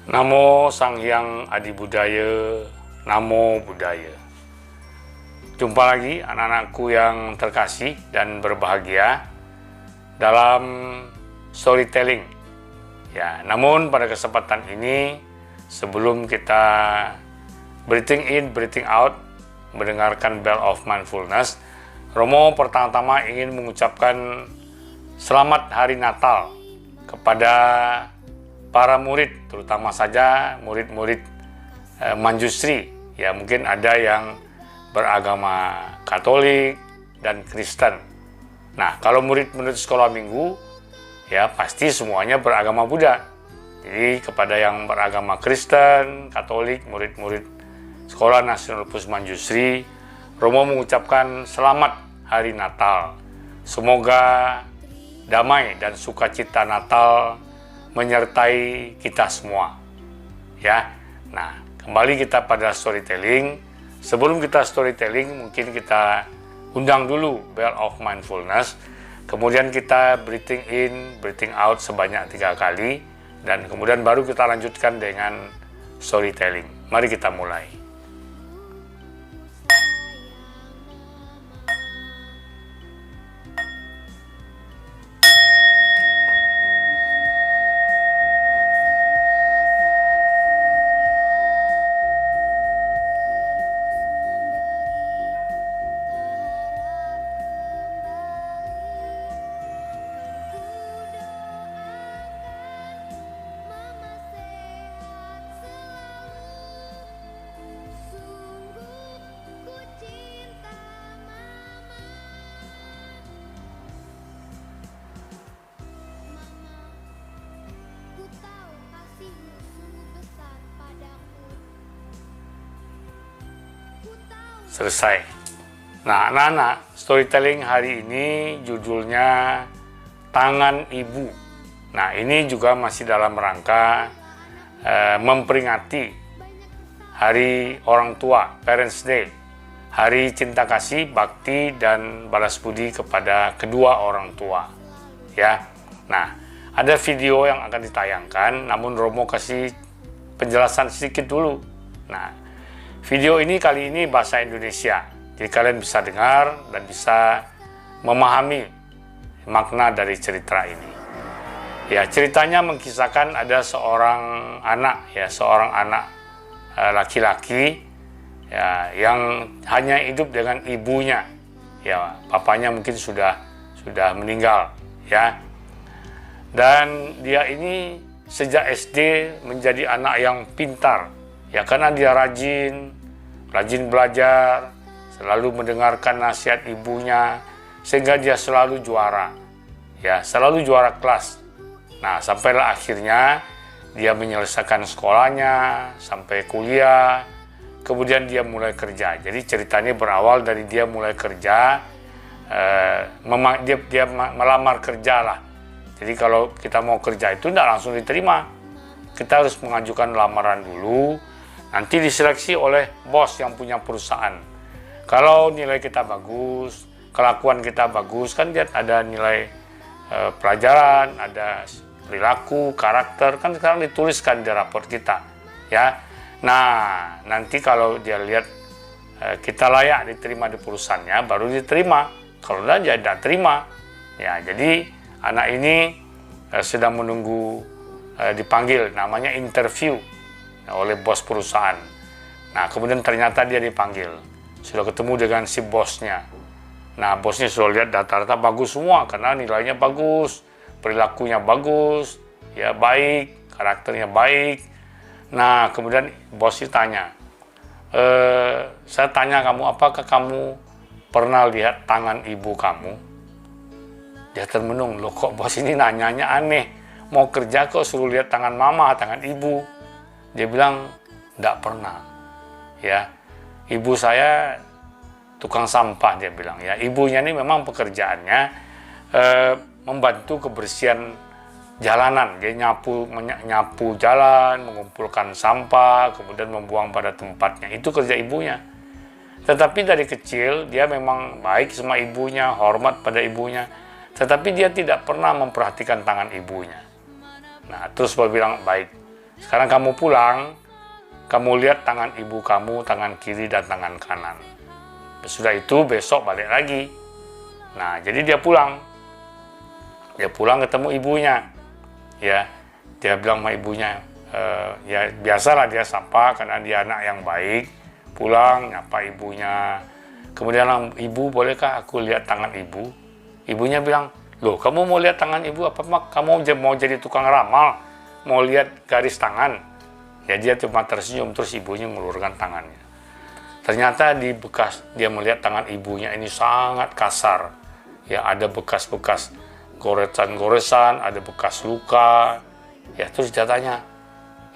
Namo Sang Hyang Adi Budaya, Namo Buddhaya. Jumpa lagi anak-anakku yang terkasih dan berbahagia dalam storytelling. Ya, namun pada kesempatan ini sebelum kita breathing in, breathing out, mendengarkan Bell of Mindfulness, Romo pertama-tama ingin mengucapkan selamat Hari Natal kepada para murid, terutama saja murid-murid Manjusri. Ya, mungkin ada yang beragama Katolik dan Kristen. Nah, kalau murid-murid sekolah minggu, ya pasti semuanya beragama Buddha. Jadi kepada yang beragama Kristen, Katolik, murid-murid Sekolah Nasional Pus Manjusri, Romo mengucapkan selamat Hari Natal. Semoga damai dan sukacita Natal menyertai kita semua. Ya. Nah, kembali kita pada storytelling. Sebelum kita storytelling, mungkin kita undang dulu Bell of Mindfulness. Kemudian kita breathing in, breathing out sebanyak 3 kali. Dan kemudian baru kita lanjutkan dengan storytelling. Mari kita mulai. Selesai. Nah, anak-anak, storytelling hari ini judulnya Tangan Ibu. Nah, ini juga masih dalam rangka memperingati Hari Orang Tua, Parents Day. Hari cinta kasih, bakti, dan balas budi kepada kedua orang tua. Ya. Nah, ada video yang akan ditayangkan, namun Romo kasih penjelasan sedikit dulu. Nah, video ini kali ini bahasa Indonesia, jadi kalian bisa dengar dan bisa memahami makna dari cerita ini. Ya, ceritanya mengisahkan ada seorang anak, laki-laki, ya, yang hanya hidup dengan ibunya. Ya, papanya mungkin sudah meninggal, ya. Dan dia ini sejak SD menjadi anak yang pintar. Ya, karena dia rajin belajar, selalu mendengarkan nasihat ibunya, sehingga dia selalu juara. Ya, selalu juara kelas. Nah, sampailah akhirnya dia menyelesaikan sekolahnya, sampai kuliah, kemudian dia mulai kerja. Jadi ceritanya berawal dari dia mulai kerja, dia melamar kerja lah. Jadi kalau kita mau kerja itu tidak langsung diterima. Kita harus mengajukan lamaran dulu, nanti diseleksi oleh bos yang punya perusahaan. Kalau nilai kita bagus, kelakuan kita bagus, kan dia ada nilai pelajaran, ada perilaku, karakter, kan sekarang dituliskan di raport kita. Ya, nah nanti kalau dia lihat kita layak diterima di perusahaannya, baru diterima. Kalau tidak, dia tidak terima. Ya, jadi anak ini sedang menunggu dipanggil, namanya interview oleh bos perusahaan. Nah, kemudian ternyata dia dipanggil, sudah ketemu dengan si bosnya. Nah, bosnya sudah lihat data-data bagus semua karena nilainya bagus, perilakunya bagus, ya baik, karakternya baik. Nah, kemudian bosnya tanya, saya tanya kamu, apakah kamu pernah lihat tangan ibu kamu? Dia termenung, loh kok bos ini nanyanya aneh, mau kerja kok suruh lihat tangan mama, tangan ibu. Dia bilang, enggak pernah. Ya, ibu saya tukang sampah, dia bilang. Ya, ibunya ini memang pekerjaannya membantu kebersihan jalanan. Dia nyapu jalan, mengumpulkan sampah, kemudian membuang pada tempatnya. Itu kerja ibunya. Tetapi dari kecil dia memang baik sama ibunya, hormat pada ibunya. Tetapi dia tidak pernah memperhatikan tangan ibunya. Nah, terus dia bilang, baik, Sekarang kamu pulang, kamu lihat tangan ibu kamu, tangan kiri dan tangan kanan. Sudah itu besok balik lagi. Nah, jadi dia pulang. Dia pulang ketemu ibunya. Ya, dia bilang sama ibunya, ya biasalah dia sapa karena dia anak yang baik. Pulang nyapa ibunya. Kemudian, ibu bolehkah aku lihat tangan ibu? Ibunya bilang, loh kamu mau lihat tangan ibu apa mak? Kamu mau jadi tukang ramal? Mau lihat garis tangan? Ya dia cuma tersenyum, terus ibunya mengulurkan tangannya. Ternyata di bekas dia melihat tangan ibunya ini sangat kasar. Ya ada bekas-bekas goresan-goresan, ada bekas luka. Ya terus dia tanya,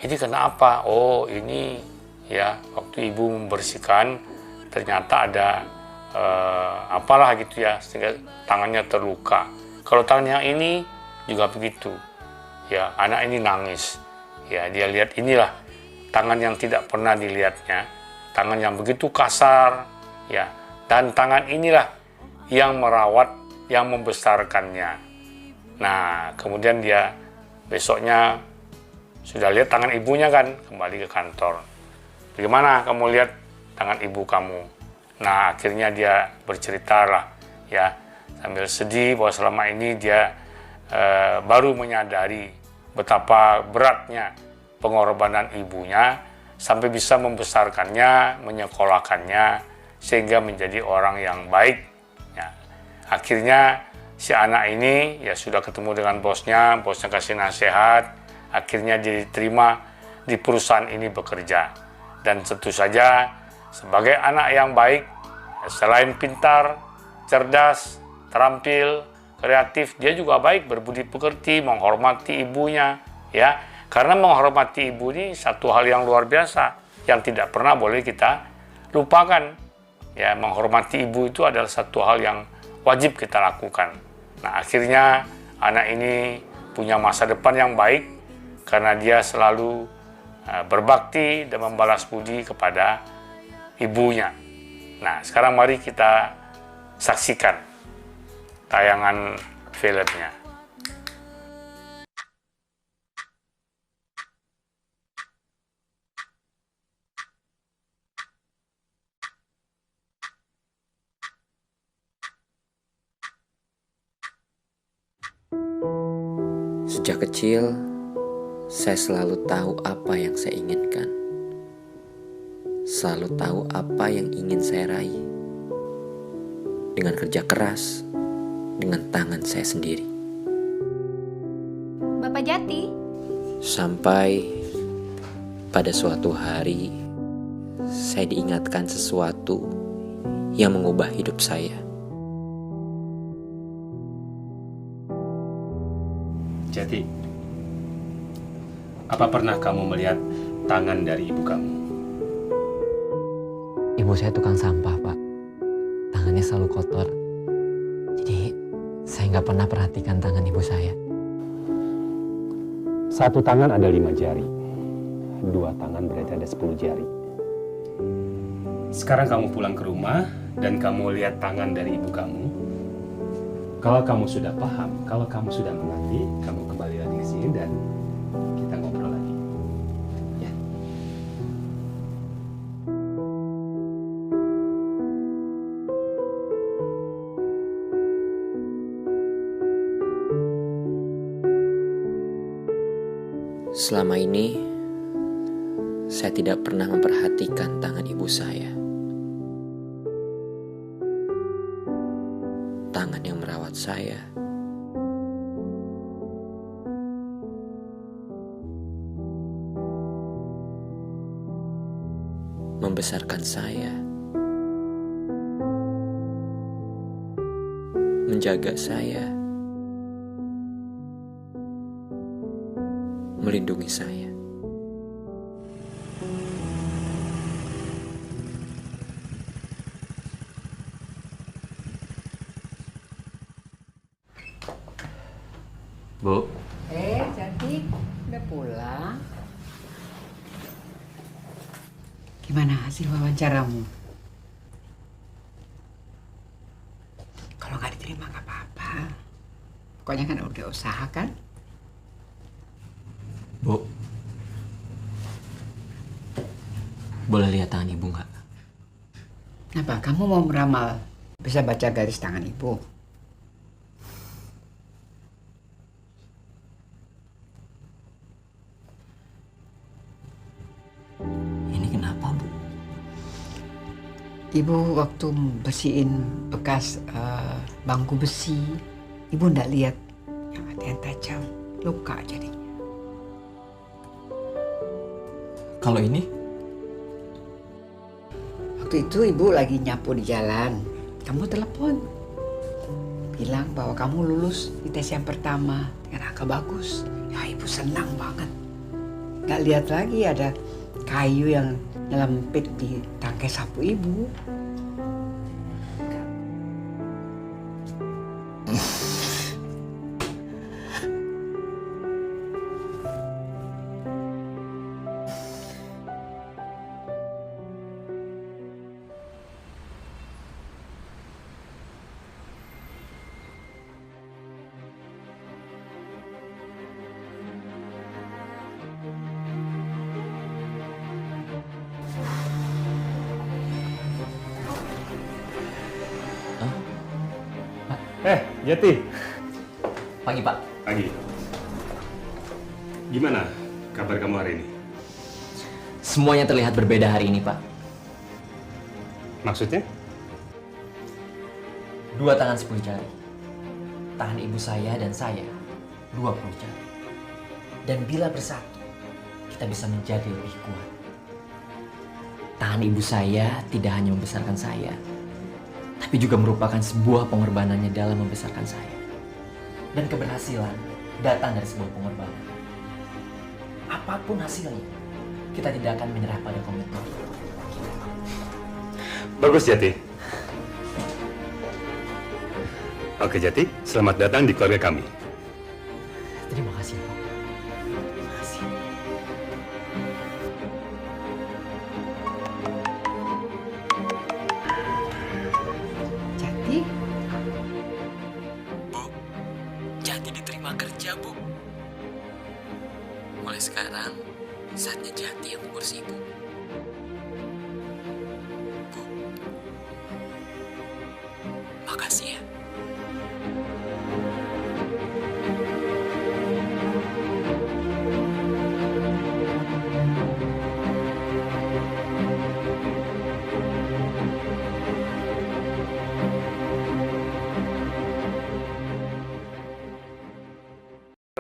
ini kenapa? Oh ini ya waktu ibu membersihkan ternyata ada apalah gitu ya sehingga tangannya terluka. Kalau tangan yang ini juga begitu. Ya anak ini nangis. Ya dia lihat inilah tangan yang tidak pernah dilihatnya, tangan yang begitu kasar, ya, dan tangan inilah yang merawat, yang membesarkannya. Nah, kemudian dia besoknya sudah lihat tangan ibunya kan, kembali ke kantor. Bagaimana kamu lihat tangan ibu kamu? Nah, akhirnya dia bercerita lah, ya, sambil sedih bahwa selama ini dia baru menyadari betapa beratnya pengorbanan ibunya sampai bisa membesarkannya, menyekolahkannya sehingga menjadi orang yang baik. Ya. Akhirnya si anak ini ya sudah ketemu dengan bosnya kasih nasihat, akhirnya dia diterima di perusahaan ini bekerja. Dan tentu saja sebagai anak yang baik, selain pintar, cerdas, terampil, kreatif, dia juga baik, berbudi pekerti, menghormati ibunya, ya. Karena menghormati ibu ini satu hal yang luar biasa yang tidak pernah boleh kita lupakan. Ya, menghormati ibu itu adalah satu hal yang wajib kita lakukan. Nah, akhirnya anak ini punya masa depan yang baik karena dia selalu berbakti dan membalas budi kepada ibunya. Nah, sekarang mari kita saksikan tayangan filmnya. Sejak kecil, saya selalu tahu apa yang saya inginkan. Selalu tahu apa yang ingin saya raih. Dengan kerja keras, dengan tangan saya sendiri. Bapak Jati. Sampai pada suatu hari, saya diingatkan sesuatu yang mengubah hidup saya. Jati, apa pernah kamu melihat tangan dari ibu kamu? Ibu saya tukang sampah, Pak. Tangannya selalu kotor. Jadi, saya nggak pernah perhatikan tangan ibu saya. Satu tangan ada 5 jari. 2 tangan berarti ada 10 jari. Sekarang kamu pulang ke rumah dan kamu lihat tangan dari ibu kamu. Kalau kamu sudah paham, kalau kamu sudah mengerti, kamu kembali lagi ke sini dan kita ngobrol lagi. Ya. Selama ini, saya tidak pernah memperhatikan tangan ibu saya. Tangan yang merawat saya. Membesarkan saya. Menjaga saya. Melindungi saya. Bu, Cantik, udah pulang. Gimana hasil wawancaramu? Kalau nggak diterima nggak apa-apa. Pokoknya kan udah usaha kan? Bu, Boleh lihat tangan ibu nggak? Kenapa? Kamu mau meramal bisa baca garis tangan ibu? Ini kenapa, Bu? Ibu waktu bersihin bekas bangku besi, ibu ndak lihat yang ada yang tajam, luka jadinya. Kalau ini? Waktu itu ibu lagi nyapu di jalan, kamu telepon. Bilang bahwa kamu lulus di tes yang pertama dengan angka bagus. Ya ibu senang banget. Gak lihat lagi ada kayu yang nyelempit di tangkai sapu ibu. Jati. Pagi, Pak. Pagi. Gimana kabar kamu hari ini? Semuanya terlihat berbeda hari ini, Pak. Maksudnya? 2 tangan 10 jari. Tangan ibu saya dan saya 20 jari. Dan bila bersatu, kita bisa menjadi lebih kuat. Tangan ibu saya tidak hanya membesarkan saya, tapi juga merupakan sebuah pengorbanannya dalam membesarkan saya. Dan keberhasilan datang dari sebuah pengorbanan. Apapun hasilnya, kita tidak akan menyerah pada komitmen. Bagus, Jati. Oke, Jati. Selamat datang di keluarga kami. Terima kasih, Pak. Terima kasih. Jati, Jati diterima kerja, Bu. Mulai sekarang, saatnya Jati yang mengurus ibu. Bu, makasih ya.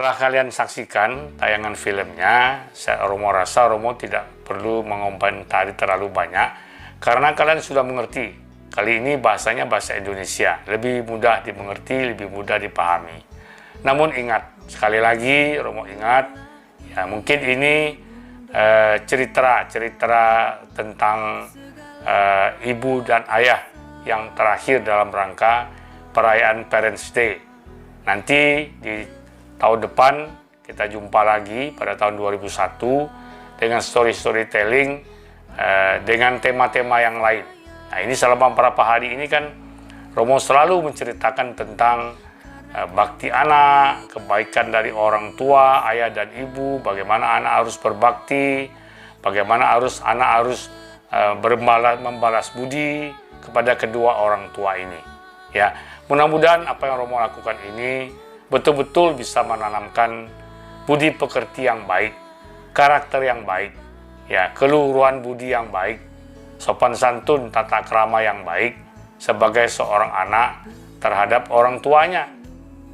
Setelah kalian saksikan tayangan filmnya, Romo rasa Romo tidak perlu mengomentari terlalu banyak karena kalian sudah mengerti. Kali ini bahasanya bahasa Indonesia, lebih mudah dimengerti, lebih mudah dipahami. Namun ingat, sekali lagi Romo ingat, ya mungkin ini cerita tentang ibu dan ayah yang terakhir dalam rangka perayaan Parents Day. Nanti di tahun depan kita jumpa lagi pada tahun 2001 dengan storytelling dengan tema-tema yang lain. Nah ini selama beberapa hari ini kan Romo selalu menceritakan tentang bakti anak, kebaikan dari orang tua, ayah dan ibu, bagaimana anak harus berbakti, bagaimana anak harus membalas budi kepada kedua orang tua ini. Ya, mudah-mudahan apa yang Romo lakukan ini betul-betul bisa menanamkan budi pekerti yang baik, karakter yang baik, ya, keluhuran budi yang baik, sopan santun, tata krama yang baik sebagai seorang anak terhadap orang tuanya.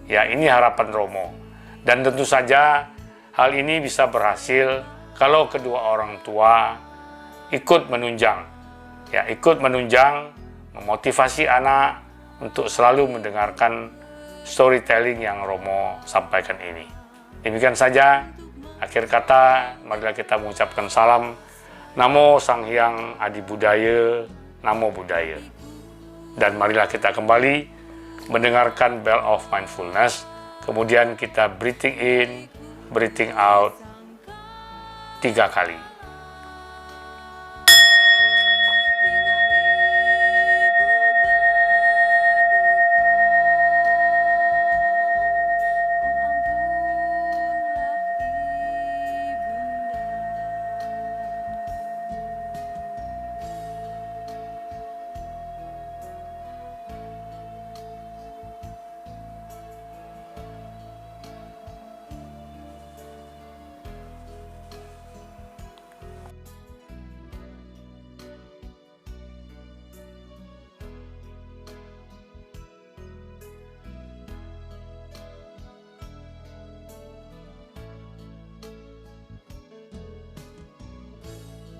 Ya, ini harapan Romo. Dan tentu saja hal ini bisa berhasil kalau kedua orang tua ikut menunjang. Ya, ikut menunjang, memotivasi anak untuk selalu mendengarkan storytelling yang Romo sampaikan ini. Demikian saja, akhir kata, marilah kita mengucapkan salam. Namo Sang Hyang Adi Budaya, Namo Buddhaya. Dan marilah kita kembali mendengarkan Bell of Mindfulness, kemudian kita breathing in, breathing out 3 kali.